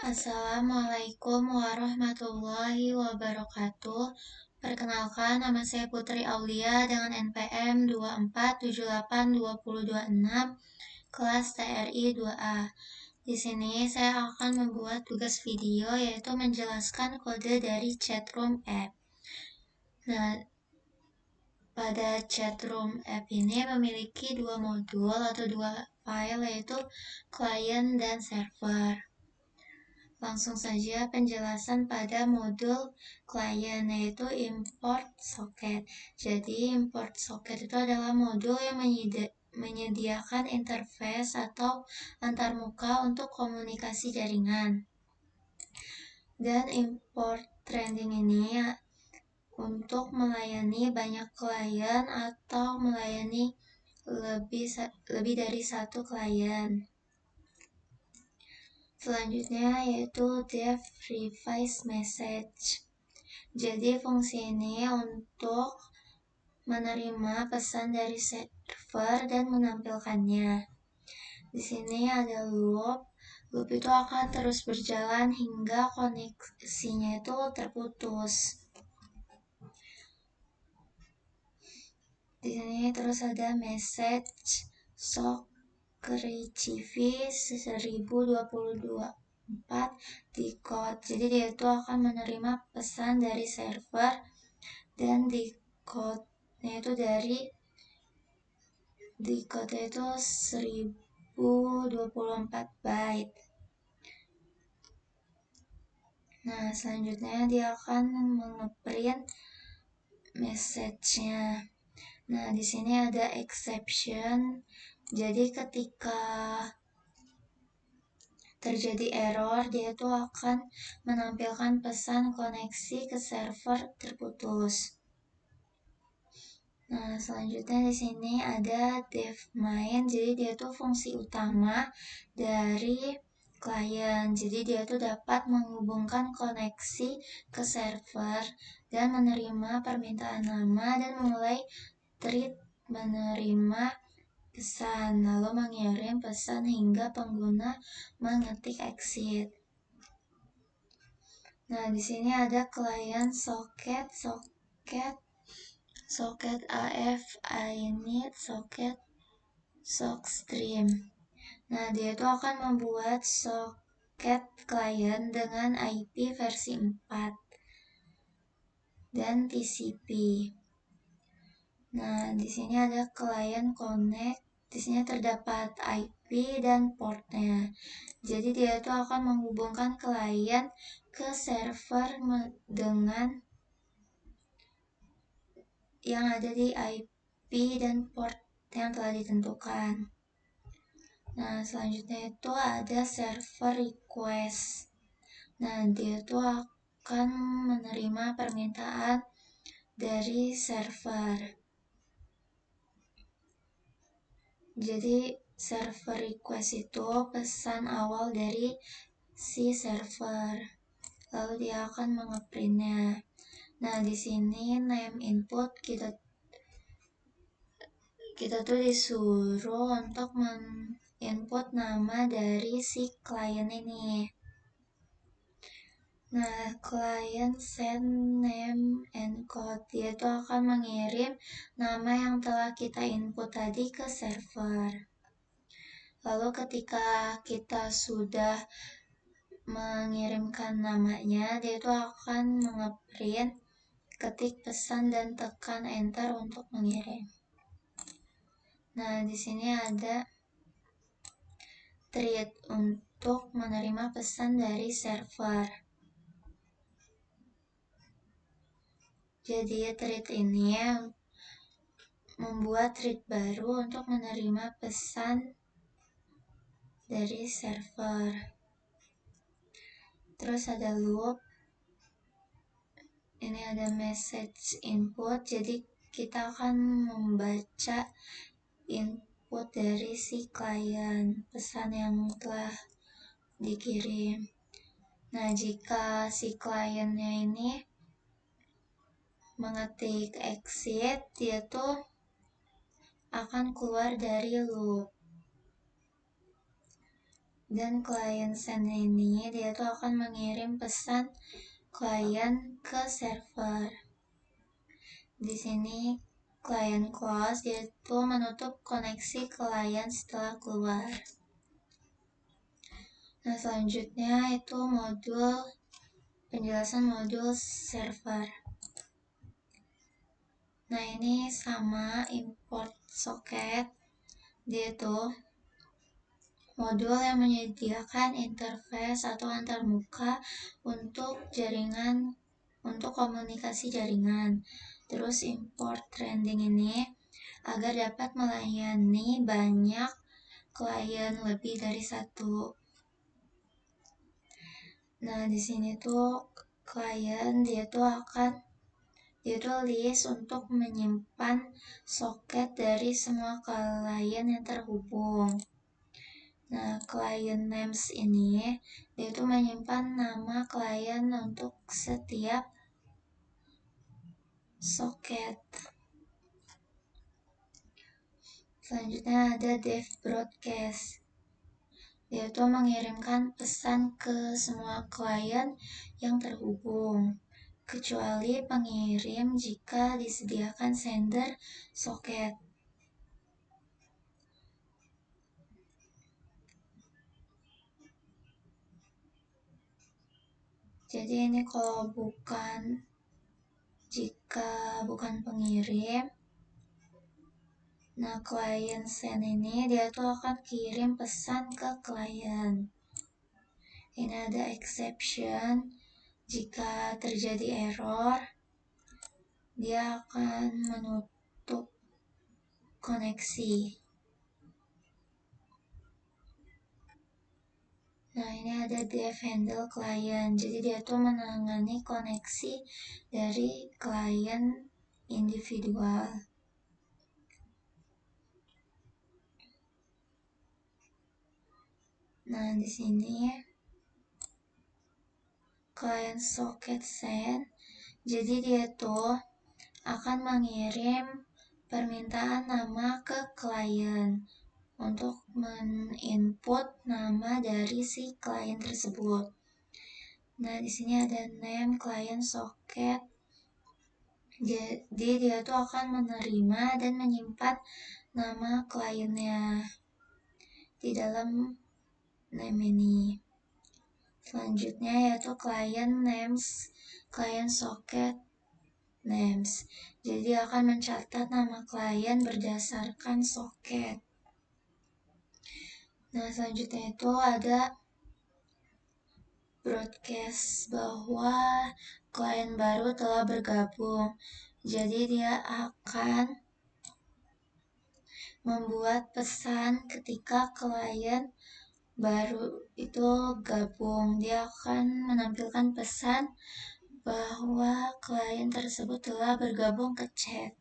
Assalamualaikum warahmatullahi wabarakatuh. Perkenalkan, nama saya Putri Aulia dengan NPM 24782026, kelas TRI 2A. Di sini saya akan membuat tugas video yaitu menjelaskan kode dari chatroom app. Nah, pada chatroom app ini memiliki dua modul atau dua file yaitu client dan server. Langsung saja penjelasan pada modul client yaitu import socket. Jadi import socket itu adalah modul yang menyediakan interface atau antarmuka untuk komunikasi jaringan. Dan import trending ini untuk melayani banyak klien atau melayani lebih dari satu klien. Selanjutnya yaitu dev revise message. Jadi fungsi ini untuk menerima pesan dari server dan menampilkannya. Di sini ada loop. Loop itu akan terus berjalan hingga koneksinya itu terputus. Di sini terus ada message sock receive 1024 decode. Jadi dia itu akan menerima pesan dari server dan decode-nya itu decode itu 1024 byte. Nah, selanjutnya dia akan mengeprint message-nya. Nah, di sini ada exception. Jadi ketika terjadi error, dia itu akan menampilkan pesan koneksi ke server terputus. Nah, selanjutnya di sini ada dev main. Jadi dia itu fungsi utama dari klien. Jadi dia itu dapat menghubungkan koneksi ke server dan menerima permintaan nama dan memulai thread menerima pesan, lalu mengirim pesan hingga pengguna mengetik exit. Nah, di sini ada client socket AF init socket sockstream. Nah, dia itu akan membuat socket client dengan IP versi 4 dan TCP. Nah, di sini ada client connect. Di sini terdapat IP dan portnya. Jadi dia itu akan menghubungkan klien ke server dengan yang ada di IP dan port yang telah ditentukan. Nah, selanjutnya itu ada server request. Nah, dia itu akan menerima permintaan dari server. Jadi server request itu pesan awal dari si server. Lalu dia akan mengeprintnya. Nah, di sini name input kita tuh disuruh untuk input nama dari si klien ini. Nah, client send name encode, dia itu akan mengirim nama yang telah kita input tadi ke server. Lalu ketika kita sudah mengirimkan namanya, dia itu akan mengeprint, ketik pesan dan tekan enter untuk mengirim. Nah, di sini ada thread untuk menerima pesan dari server. Jadi thread ini membuat thread baru untuk menerima pesan dari server. Terus ada loop. Ini ada message input. Jadi kita akan membaca input dari si klien, pesan yang telah dikirim. Nah, jika si kliennya ini mengetik exit, dia tuh akan keluar dari loop. Dan klien send ini dia tuh akan mengirim pesan klien ke server. Di sini klien close, dia tuh menutup koneksi klien setelah keluar. Nah, selanjutnya itu penjelasan modul server. Nah, ini sama import socket. Dia tuh modul yang menyediakan interface atau antarmuka untuk jaringan, untuk komunikasi jaringan. Terus import trending ini agar dapat melayani banyak klien lebih dari satu. Nah, di sini tuh klien dia tuh list untuk menyimpan soket dari semua klien yang terhubung. Nah, client names ini dia tuh menyimpan nama klien untuk setiap soket. Selanjutnya ada dev broadcast. Dia tuh mengirimkan pesan ke semua klien yang terhubung, kecuali pengirim jika disediakan sender soket. Jadi ini jika bukan pengirim, nah klien send ini dia tuh akan kirim pesan ke klien. Ini ada exception, jika terjadi error, dia akan menutup koneksi. Nah, ini ada dev handle client. Jadi dia tuh menangani koneksi dari klien individual. Nah, di sini client socket send. Jadi dia tuh akan mengirim permintaan nama ke klien untuk men-input nama dari si klien tersebut. Nah, di sini ada name client socket. Jadi dia tuh akan menerima dan menyimpan nama kliennya di dalam name ini. Selanjutnya yaitu client names, client socket names. Jadi akan mencatat nama klien berdasarkan soket. Nah, selanjutnya itu ada broadcast bahwa klien baru telah bergabung. Jadi dia akan membuat pesan ketika klien baru itu gabung. Dia akan menampilkan pesan bahwa klien tersebut telah bergabung ke chat.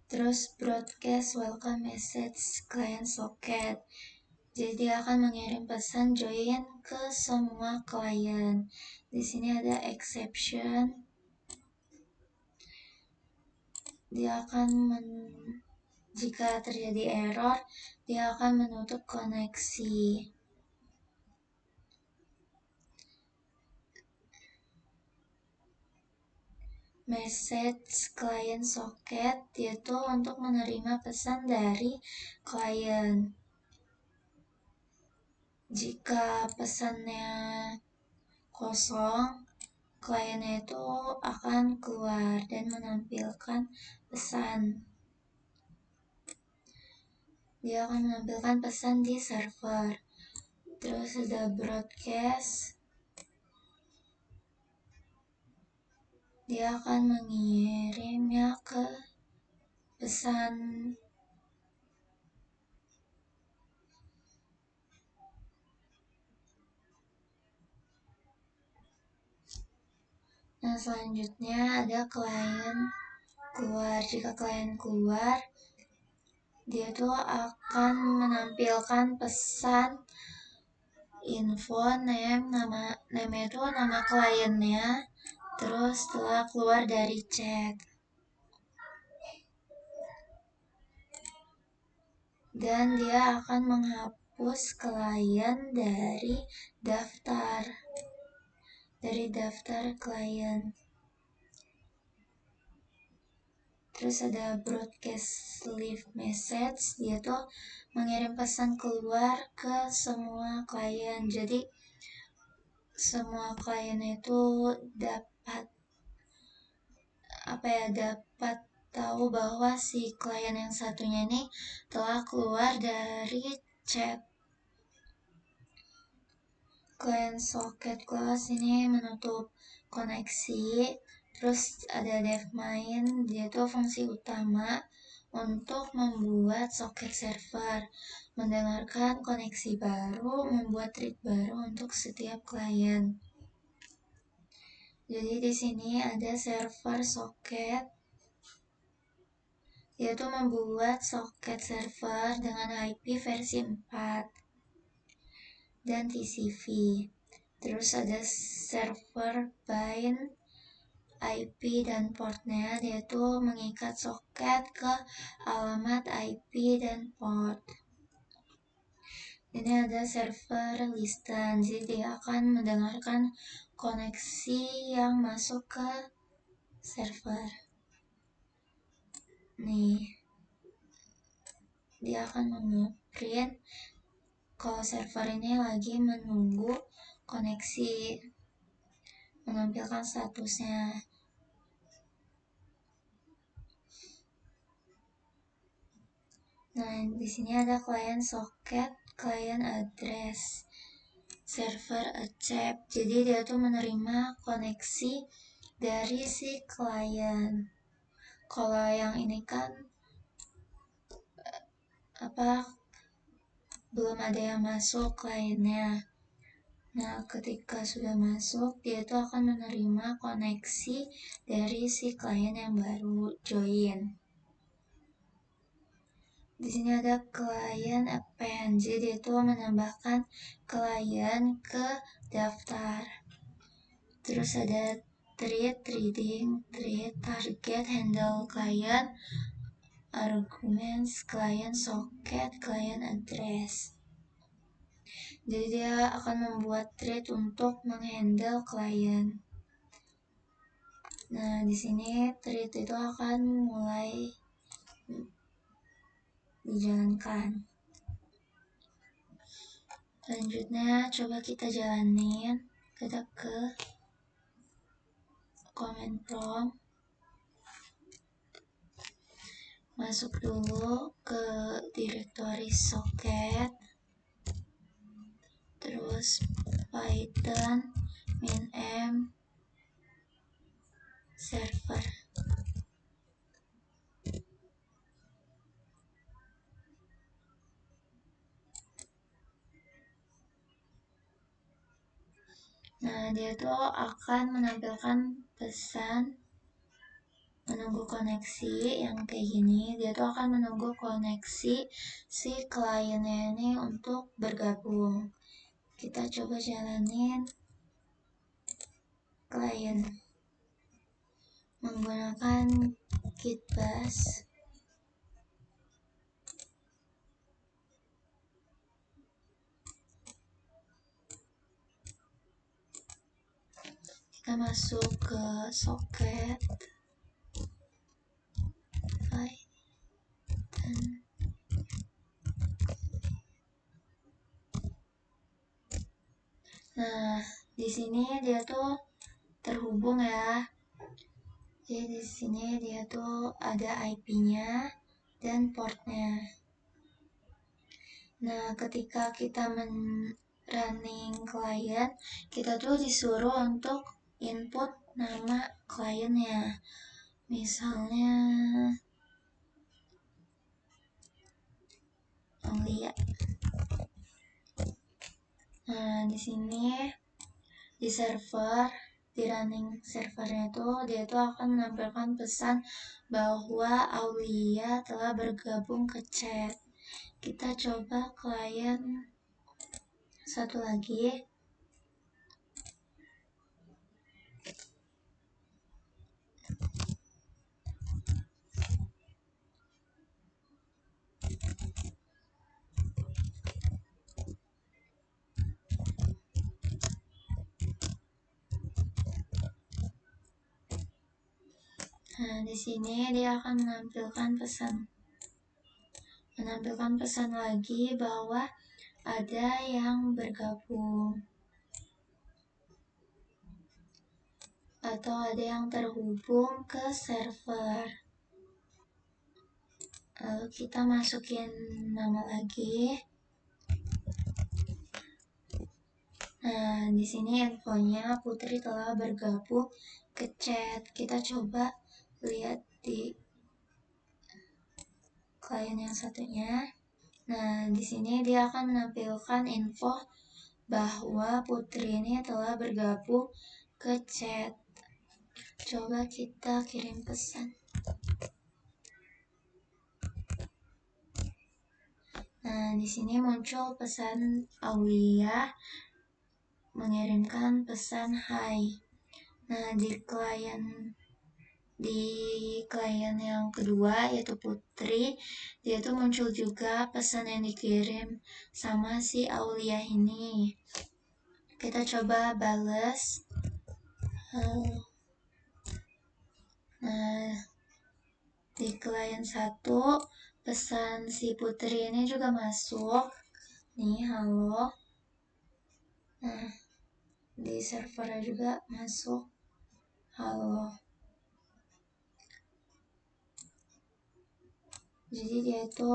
Terus broadcast welcome message client socket. Jadi dia akan mengirim pesan join ke semua klien. Di sini ada exception. Dia akan jika terjadi error, dia akan menutup koneksi. Message client socket yaitu untuk menerima pesan dari klien. Jika pesannya kosong, kliennya itu akan keluar dan menampilkan pesan. Dia akan menampilkan pesan di server. Terus ada broadcast. Dia akan mengirimnya ke pesan. Nah, selanjutnya ada klien keluar. Jika klien keluar, dia tuh akan menampilkan pesan info name itu nama kliennya, terus setelah keluar dari chat. Dan dia akan menghapus klien dari daftar klien. Terus ada broadcast leave message, dia tuh mengirim pesan keluar ke semua klien. Jadi semua klien itu dapat tahu bahwa si klien yang satunya ini telah keluar dari chat. Client socket class ini menutup koneksi. Terus ada DevMain, dia itu fungsi utama untuk membuat socket server, mendengarkan koneksi baru, membuat thread baru untuk setiap klien. Jadi di sini ada server socket, yaitu membuat socket server dengan IP versi 4 dan TCP. Terus ada server bind IP dan portnya, yaitu mengikat soket ke alamat IP dan port. Ini ada server listen, jadi dia akan mendengarkan koneksi yang masuk ke server. Nih, dia akan nge-print kalau server ini lagi menunggu koneksi, menampilkan statusnya. Nah, di sini ada client socket, client address, server accept. Jadi dia tuh menerima koneksi dari si klien. Kalau yang ini kan belum ada yang masuk kliennya. Nah, ketika sudah masuk, dia tuh akan menerima koneksi dari si klien yang baru join. Di sini ada client append, jadi itu menambahkan klien ke daftar. Terus ada thread, reading, thread, target, handle client, arguments, client socket, client address. Jadi dia akan membuat thread untuk menghandle klien. Nah, di sini thread itu akan mulai dijalankan. Selanjutnya coba kita jalanin. Kita ke command prompt. Masuk dulu ke directory socket. Terus Python min server. Nah, dia tuh akan menampilkan pesan menunggu koneksi yang kayak gini. Dia tuh akan menunggu koneksi si kliennya ini untuk bergabung. Kita coba jalanin klien menggunakan git bash. Kita masuk ke socket Python. Nah, di sini dia tuh terhubung ya. Jadi di sini dia tuh ada IP-nya dan portnya. Nah, ketika kita running klien, kita tuh disuruh untuk input nama kliennya. Misalnya Aulia. Nah, di sini di server, di running servernya itu dia tuh akan menampilkan pesan bahwa Aulia telah bergabung ke chat. Kita coba klien satu lagi. Nah, di sini dia akan menampilkan pesan lagi bahwa ada yang bergabung atau ada yang terhubung ke server. Lalu kita masukin nama lagi. Nah, di sini infonya Putri telah bergabung ke chat. Kita coba lihat di klien yang satunya. Nah, di sini dia akan menampilkan info bahwa Putri ini telah bergabung ke chat. Coba kita kirim pesan. Nah, di sini muncul pesan Aulia mengirimkan pesan hai. Nah, di klien yang kedua yaitu Putri, dia tuh muncul juga pesan yang dikirim sama si Aulia ini. Kita coba bales. Nah, di klien 1 pesan si Putri ini juga masuk. Nih, halo. Nah, di servernya juga masuk halo. Jadi dia itu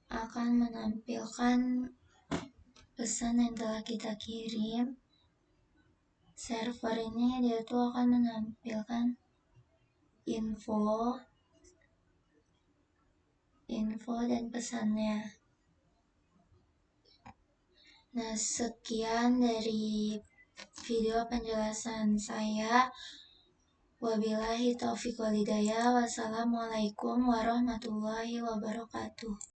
akan menampilkan pesan yang telah kita kirim. Server ini dia tuh akan menampilkan info dan pesannya. Nah, sekian dari video penjelasan saya. Wabillahi taufiq walhidayah. Wassalamualaikum warahmatullahi wabarakatuh.